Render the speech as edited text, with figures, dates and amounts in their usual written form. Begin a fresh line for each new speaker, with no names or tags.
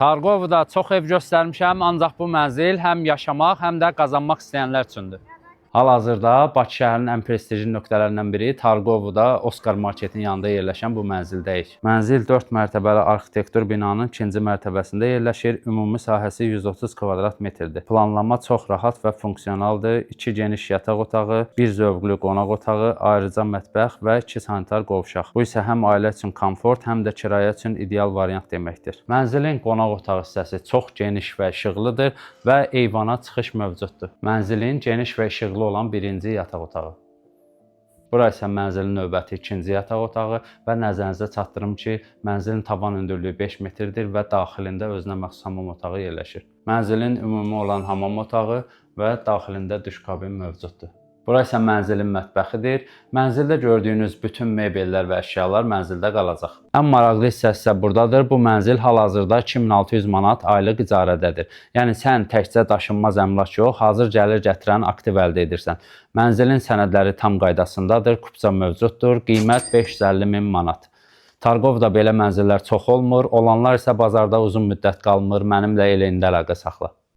Targovda çox ev göstərmişəm, ancaq bu mənzil həm yaşamaq, həm də qazanmaq istəyənlər üçündür. Hal-hazırda Bakı şəhərinin ən prestijli nöqtələrindən biri Targovda Oskar Marketin yanında yerləşən bu mənzildəyik. Mənzil 4 mərtəbəli arxitektur binanın 2-ci mərtəbəsində yerləşir. Ümumi sahəsi 130 kvadrat metrdir. Planlama çox rahat və funksionaldır. 2 geniş yataq otağı, 1 zövqlü qonaq otağı, ayrıca mətbəx və 2 sanitar qovşaq. Bu isə həm ailə üçün komfort, həm də kirayə üçün ideal variant deməkdir. Mənzilin qonaq otağı hissəsi çox geniş və işıqlıdır və eyvana çıxış mövcuddur. Mənzilin geniş və işıqlı olan birinci yataq otağı. Bura isə mənzilin növbəti ikinci yataq otağı və nəzərinizə çatdırım ki, mənzilin tavan hündürlüyü 5 metrdir və daxilində özünə məxsus hamam otağı yerləşir. Mənzilin ümumi olan hamam otağı və daxilində duş kabin mövcuddur. Bura isə mənzilin mətbəxidir. Mənzildə gördüyünüz bütün mebellər və əşyalar mənzildə qalacaq. Ən maraqlı hissəsi isə buradadır. Bu mənzil hal-hazırda 2600 manat aylıq icarədədir. Yəni sən təkcə daşınmaz əmlak yox, hazır gəlir gətirən aktiv əldə edirsən. Mənzilin sənədləri tam qaydasındadır, kupça mövcuddur, qiymət 550 min manat. Targovda belə mənzillər çox olmur, olanlar isə bazarda uzun müddət qalmır. Mənimlə eləyində əlaqə saxla.